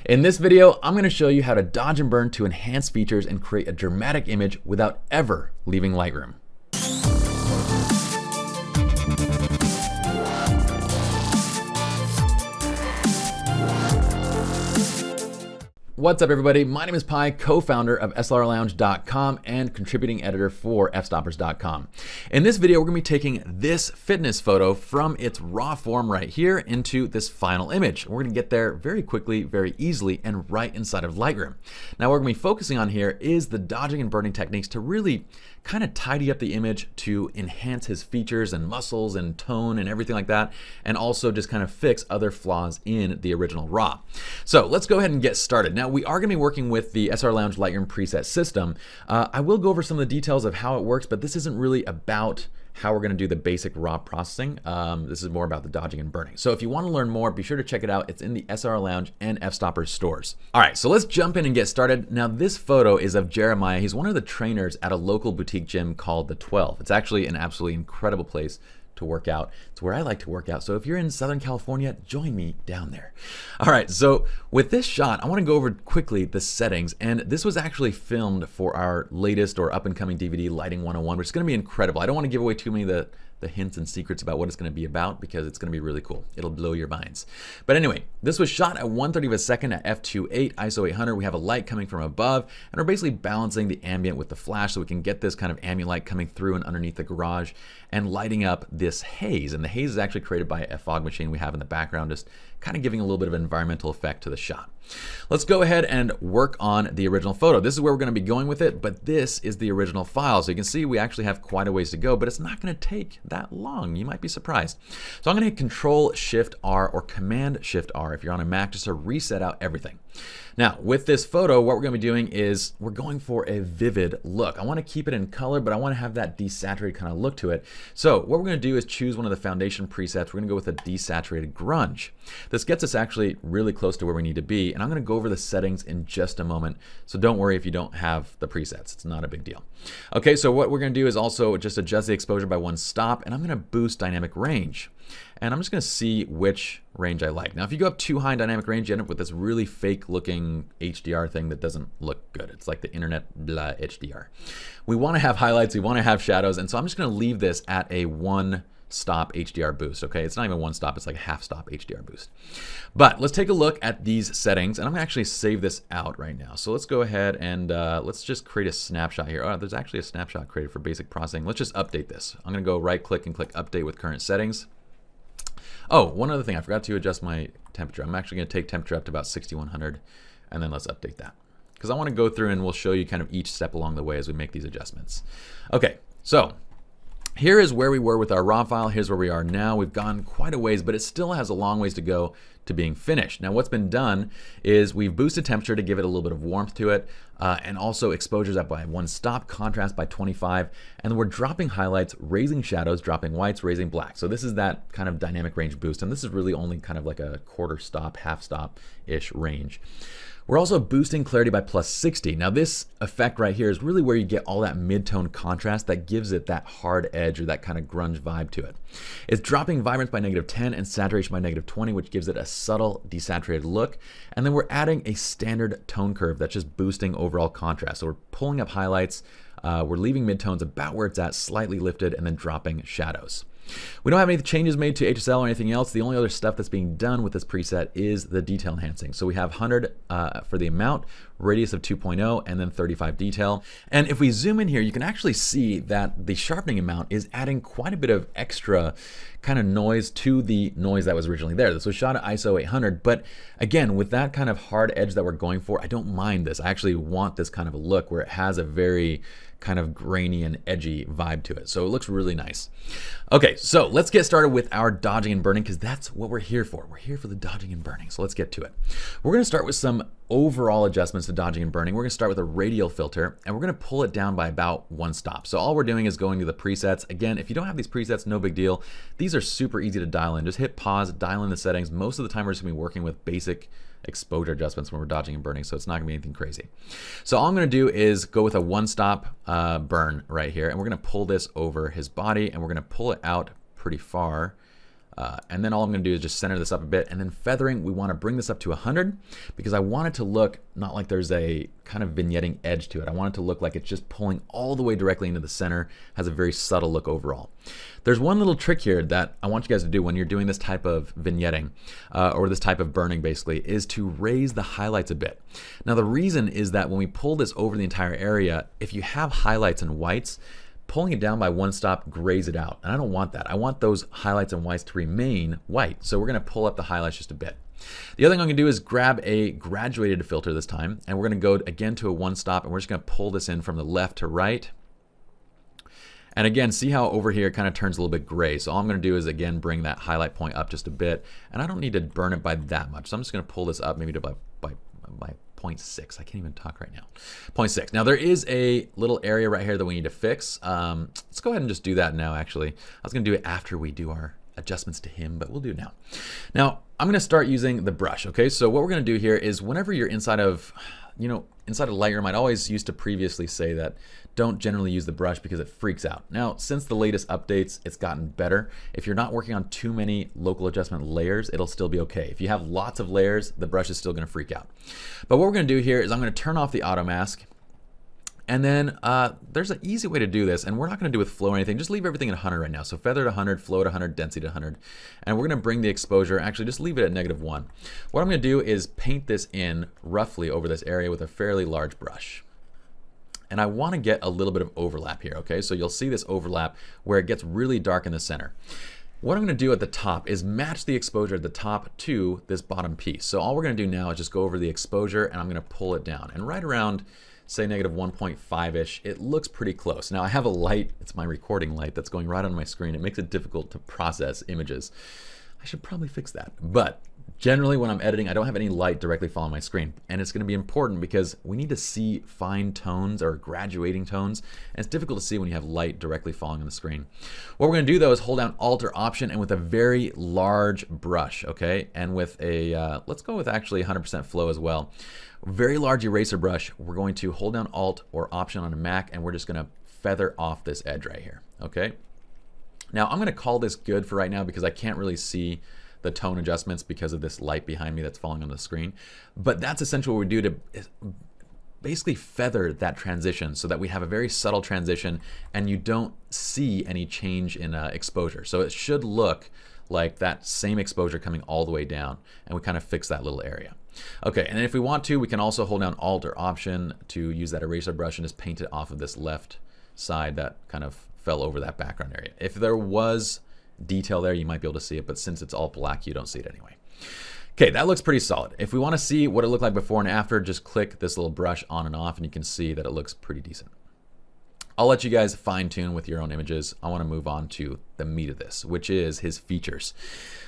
In this video, I'm going to show you how to dodge and burn to enhance features and create a dramatic image without ever leaving Lightroom. What's up, everybody? My name is Pi, co-founder of slrlounge.com and contributing editor for fstoppers.com. In this video, we're going to be taking this fitness photo from its raw form right here into this final image. We're going to get there very quickly, very easily, and right inside of Lightroom. Now, what we're going to be focusing on here is the dodging and burning techniques to really kind of tidy up the image to enhance his features and muscles and tone and everything like that, and also just kind of fix other flaws in the original raw. So let's go ahead and get started. Now, we are going to be working with the SR Lounge Lightroom preset system. I will go over some of the details of how it works, but this isn't really about how we're going to do the basic raw processing. This is more about the dodging and burning. So if you want to learn more, be sure to check it out. It's in the SR Lounge and Fstoppers stores. All right, so let's jump in and get started. Now, this photo is of Jeremiah. He's one of the trainers at a local boutique gym called the 12. It's actually an absolutely incredible place to work out. It's where I like to work out. So if you're in Southern California, join me down there. All right, so with this shot, I want to go over quickly the settings. And this was actually filmed for our latest or up and coming DVD, Lighting 101, which is going to be incredible. I don't want to give away too many of the hints and secrets about what it's going to be about because it's going to be really cool. It'll blow your minds. But anyway, this was shot at 1/30 of a second at f2.8 ISO 800. We have a light coming from above, and we're basically balancing the ambient with the flash so we can get this kind of ambient light coming through and underneath the garage and lighting up this haze. And the haze is actually created by a fog machine we have in the background, just kind of giving a little bit of environmental effect to the shot. Let's go ahead and work on the original photo. This is where we're going to be going with it, but this is the original file. So you can see we actually have quite a ways to go, but it's not going to take that long. You might be surprised. So I'm going to hit Control-Shift-R or Command-Shift-R if you're on a Mac, just to reset out everything. Now, with this photo, what we're going to be doing is we're going for a vivid look. I want to keep it in color, but I want to have that desaturated kind of look to it. So what we're going to do is choose one of the foundation presets. We're going to go with a desaturated grunge. This gets us actually really close to where we need to be, and I'm going to go over the settings in just a moment. So don't worry if you don't have the presets. It's not a big deal. Okay, so what we're going to do is also just adjust the exposure by 1 stop, and I'm going to boost dynamic range. And I'm just going to see which range I like. Now, if you go up too high in dynamic range, you end up with this really fake looking HDR thing that doesn't look good. It's like the internet blah HDR. We want to have highlights, we want to have shadows, and so I'm just going to leave this at a 1 stop HDR boost, okay? It's not even 1 stop, it's like a half stop HDR boost. But let's take a look at these settings, and I'm gonna actually save this out right now. So let's go ahead and let's just create a snapshot here. Oh, there's actually a snapshot created for basic processing. Let's just update this. I'm gonna go right click and click update with current settings. Oh, one other thing, I forgot to adjust my temperature. I'm actually gonna take temperature up to about 6100, and then let's update that. Because I wanna go through and we'll show you kind of each step along the way as we make these adjustments. Okay, so here is where we were with our raw file. Here's where we are now. We've gone quite a ways, but it still has a long ways to go to being finished. Now, what's been done is we've boosted temperature to give it a little bit of warmth to it, and also exposures up by 1 stop, contrast by 25, and we're dropping highlights, raising shadows, dropping whites, raising black. So this is that kind of dynamic range boost, and this is really only kind of like a 1/4 stop, half stop-ish range. We're also boosting clarity by +60. Now this effect right here is really where you get all that mid-tone contrast that gives it that hard edge or that kind of grunge vibe to it. It's dropping vibrance by -10 and saturation by -20, which gives it a subtle desaturated look. And then we're adding a standard tone curve that's just boosting overall contrast. So we're pulling up highlights, we're leaving midtones about where it's at, slightly lifted, and then dropping shadows. We don't have any changes made to HSL or anything else. The only other stuff that's being done with this preset is the detail enhancing. So we have 100 for the amount, radius of 2.0, and then 35 detail. And if we zoom in here, you can actually see that the sharpening amount is adding quite a bit of extra kind of noise to the noise that was originally there. This was shot at ISO 800, but again, with that kind of hard edge that we're going for, I don't mind this. I actually want this kind of a look where it has a very kind of grainy and edgy vibe to it. So it looks really nice. Okay, so let's get started with our dodging and burning because that's what we're here for. We're here for the dodging and burning. So let's get to it. We're going to start with some overall adjustments to dodging and burning. We're going to start with a radial filter and we're going to pull it down by about 1 stop. So all we're doing is going to the presets. Again, if you don't have these presets, no big deal. These are super easy to dial in. Just hit pause, dial in the settings. Most of the time we're just going to be working with basic exposure adjustments when we're dodging and burning, so it's not gonna be anything crazy. So all I'm gonna do is go with a 1 stop burn right here, and we're gonna pull this over his body, and we're gonna pull it out pretty far And then all I'm going to do is just center this up a bit. And then feathering, we want to bring this up to 100 because I want it to look not like there's a kind of vignetting edge to it. I want it to look like it's just pulling all the way directly into the center, has a very subtle look overall. There's one little trick here that I want you guys to do when you're doing this type of vignetting or this type of burning basically, is to raise the highlights a bit. Now the reason is that when we pull this over the entire area, if you have highlights and whites, pulling it down by one stop grays it out. And I don't want that. I want those highlights and whites to remain white. So we're going to pull up the highlights just a bit. The other thing I'm going to do is grab a graduated filter this time, and we're going to go again to a one stop, and we're just going to pull this in from the left to right. And again, see how over here it kind of turns a little bit gray. So all I'm going to do is again bring that highlight point up just a bit, and I don't need to burn it by that much. So I'm just going to pull this up maybe to by 0.6. I can't even talk right now. 0.6. Now there is a little area right here that we need to fix. Let's go ahead and just do that now actually. I was going to do it after we do our adjustments to him, but we'll do it now. Now I'm going to start using the brush. Okay, so what we're going to do here is whenever you're inside of, inside of Lightroom, I'd always used to previously say that don't generally use the brush because it freaks out. Now, since the latest updates, it's gotten better. If you're not working on too many local adjustment layers, it'll still be okay. If you have lots of layers, the brush is still going to freak out. But what we're going to do here is I'm going to turn off the auto mask. And then there's an easy way to do this, and we're not going to do with flow or anything. Just leave everything at 100 right now. So feather to 100, flow to 100, density to 100. And we're going to bring the exposure, actually just leave it at -1. What I'm going to do is paint this in roughly over this area with a fairly large brush. And I want to get a little bit of overlap here, okay? So you'll see this overlap where it gets really dark in the center. What I'm going to do at the top is match the exposure at the top to this bottom piece. So all we're going to do now is just go over the exposure, and I'm going to pull it down. And right around, say -1.5-ish, it looks pretty close. Now I have a light, it's my recording light that's going right on my screen. It makes it difficult to process images. I should probably fix that. But generally when I'm editing, I don't have any light directly following my screen. And it's going to be important because we need to see fine tones or graduating tones. And it's difficult to see when you have light directly falling on the screen. What we're going to do though is hold down Alt or Option, and with a very large brush, okay? And with a, let's go with actually 100% flow as well. Very large eraser brush, we're going to hold down Alt or Option on a Mac, and we're just going to feather off this edge right here, okay? Now I'm going to call this good for right now because I can't really see the tone adjustments because of this light behind me that's falling on the screen. But that's essentially what we do to basically feather that transition so that we have a very subtle transition and you don't see any change in exposure. So it should look like that same exposure coming all the way down, and we kind of fix that little area. Okay, and then if we want to, we can also hold down Alt or Option to use that eraser brush and just paint it off of this left side that kind of fell over that background area. If there was detail there, you might be able to see it, but since it's all black, you don't see it anyway. Okay, that looks pretty solid. If we want to see what it looked like before and after, just click this little brush on and off, and you can see that it looks pretty decent. I'll let you guys fine tune with your own images. I want to move on to the meat of this, which is his features.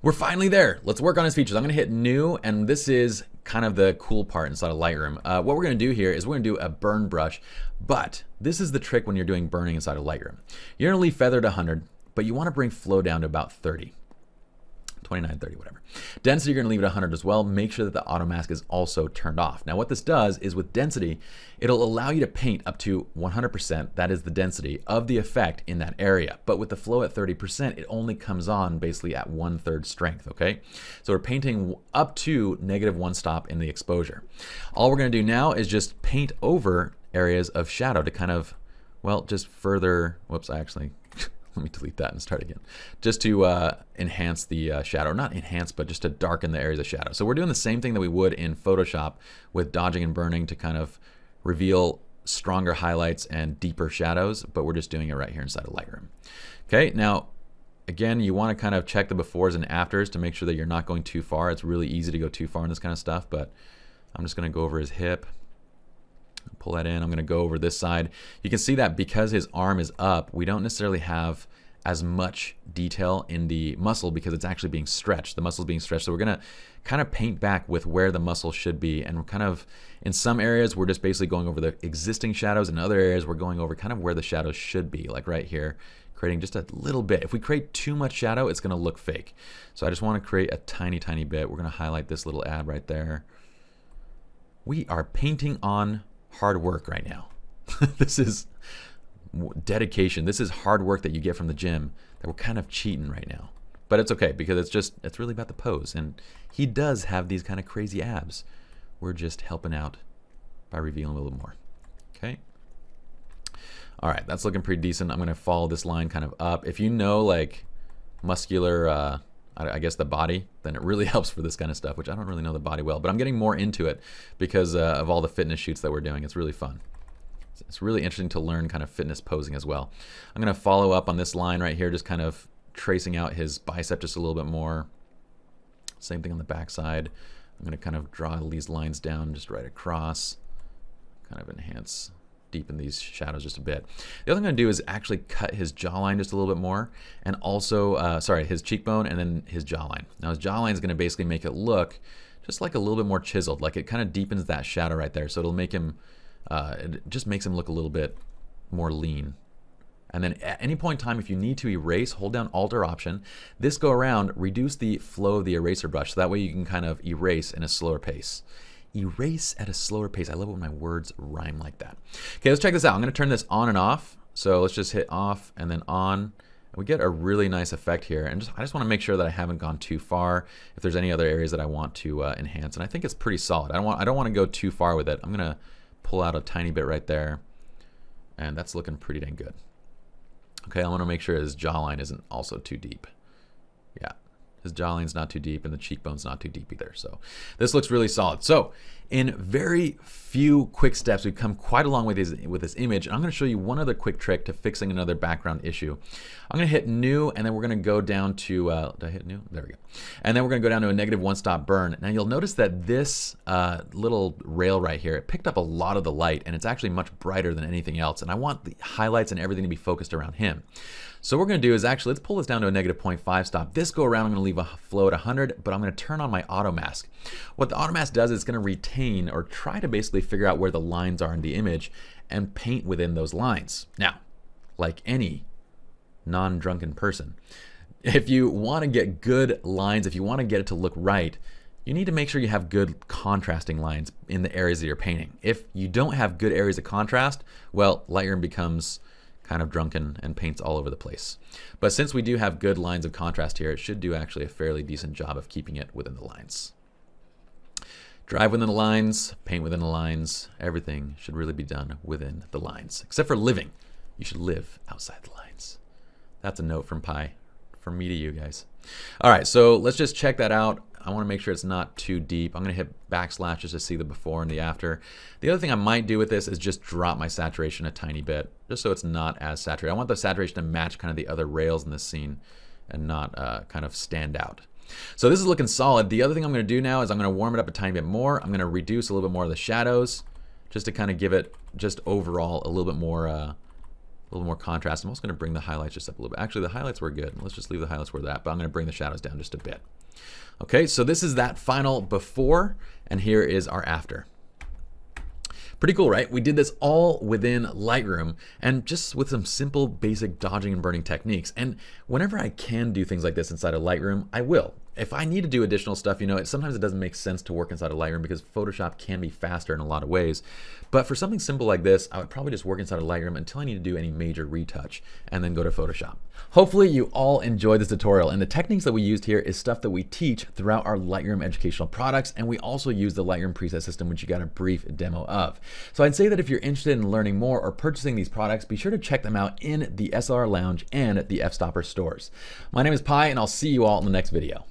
We're finally there. Let's work on his features. I'm going to hit New, and this is kind of the cool part inside of Lightroom. What we're going to do here is we're going to do a burn brush, but this is the trick when you're doing burning inside of Lightroom. You're going to leave feather to 100, but you want to bring flow down to about 30. 29, 30, whatever. Density, you're going to leave it 100 as well. Make sure that the auto mask is also turned off. Now what this does is with density, it'll allow you to paint up to 100%, that is the density of the effect in that area. But with the flow at 30%, it only comes on basically at 1/3 strength, okay? So we're painting up to -1 stop in the exposure. All we're going to do now is just paint over areas of shadow to kind of, well, just further, whoops, I actually, let me delete that and start again. Just to enhance the shadow. Not enhance, but just to darken the areas of shadow. So we're doing the same thing that we would in Photoshop with dodging and burning to kind of reveal stronger highlights and deeper shadows, but we're just doing it right here inside of Lightroom. Okay, now, again, you want to kind of check the befores and afters to make sure that you're not going too far. It's really easy to go too far in this kind of stuff, but I'm just going to go over his hip. Pull that in. I'm going to go over this side. You can see that because his arm is up, we don't necessarily have as much detail in the muscle because it's actually being stretched. The muscle is being stretched. So we're going to kind of paint back with where the muscle should be. And we're kind of, in some areas, we're just basically going over the existing shadows. In other areas, we're going over kind of where the shadows should be, like right here, creating just a little bit. If we create too much shadow, it's going to look fake. So I just want to create a tiny, tiny bit. We're going to highlight this little ad right there. We are painting on hard work right now. This is dedication. This is hard work that you get from the gym that we're kind of cheating right now. but it's okay because it's really about the pose. And he does have these kind of crazy abs. We're just helping out by revealing a little more. Okay. All right, that's looking pretty decent. I'm gonna follow this line kind of up. If you know like muscular, I guess the body, then it really helps for this kind of stuff, which I don't really know the body well, but I'm getting more into it because of all the fitness shoots that we're doing. It's really fun. It's really interesting to learn kind of fitness posing as well. I'm gonna follow up on this line right here, just kind of tracing out his bicep just a little bit more. Same thing on the back side. I'm gonna kind of draw these lines down just right across, kind of enhance, deepen these shadows just a bit. The other thing I'm gonna do is actually cut his jawline just a little bit more, and also, sorry, his cheekbone and then his jawline. Now his jawline is gonna basically make it look just like a little bit more chiseled, like it kind of deepens that shadow right there. So it'll make him, it just makes him look a little bit more lean. And then at any point in time, if you need to erase, hold down Alt or Option. This go around, reduce the flow of the eraser brush, so that way you can kind of erase in a slower pace. Erase at a slower pace. I love it when my words rhyme like that. Okay, let's check this out. I'm gonna turn this on and off. So let's just hit off and then on. And we get a really nice effect here. And I just wanna make sure that I haven't gone too far. If there's any other areas that I want to enhance. And I think it's pretty solid. I don't wanna go too far with it. I'm gonna pull out a tiny bit right there. And that's looking pretty dang good. Okay, I wanna make sure his jawline isn't also too deep. Yeah. His jawline's not too deep and the cheekbone's not too deep either. So this looks really solid. So in very few quick steps, we've come quite a long way with this image. And I'm gonna show you one other quick trick to fixing another background issue. I'm gonna hit New, and then we're gonna go down to, did I hit New? There we go. And then we're gonna go down to a negative one stop burn. Now you'll notice that this little rail right here, it picked up a lot of the light, and it's actually much brighter than anything else. And I want the highlights and everything to be focused around him. So what we're gonna do is actually, let's pull this down to a negative 0.5 stop. This go around, I'm gonna leave a flow at 100, but I'm gonna turn on my auto mask. What the auto mask does is it's gonna retain or try to basically figure out where the lines are in the image and paint within those lines. Now, like any non-drunken person, if you wanna get good lines, if you wanna get it to look right, you need to make sure you have good contrasting lines in the areas that you're painting. If you don't have good areas of contrast, well, Lightroom becomes kind of drunken and paints all over the place. But since we do have good lines of contrast here, it should do actually a fairly decent job of keeping it within the lines. Drive within the lines, paint within the lines, everything should really be done within the lines. Except for living. You should live outside the lines. That's a note from Pi, from me to you guys. All right, so let's just check that out. I want to make sure it's not too deep. I'm going to hit backslash just to see the before and the after. The other thing I might do with this is just drop my saturation a tiny bit, just so it's not as saturated. I want the saturation to match kind of the other rails in this scene and not kind of stand out. So this is looking solid. The other thing I'm going to do now is I'm going to warm it up a tiny bit more. I'm going to reduce a little bit more of the shadows just to kind of give it just overall a little bit more contrast. I'm also going to bring the highlights just up a little bit. Actually, the highlights were good. Let's just leave the highlights where they're at, but I'm going to bring the shadows down just a bit. Okay, so this is that final before, and here is our after. Pretty cool, right? We did this all within Lightroom and just with some simple basic dodging and burning techniques. And whenever I can do things like this inside of Lightroom, I will. If I need to do additional stuff, you know, sometimes it doesn't make sense to work inside of Lightroom because Photoshop can be faster in a lot of ways. But for something simple like this, I would probably just work inside of Lightroom until I need to do any major retouch and then go to Photoshop. Hopefully you all enjoyed this tutorial, and the techniques that we used here is stuff that we teach throughout our Lightroom educational products, and we also use the Lightroom preset system, which you got a brief demo of. So I'd say that if you're interested in learning more or purchasing these products, be sure to check them out in the SLR Lounge and the F-Stopper stores. My name is Pi, and I'll see you all in the next video.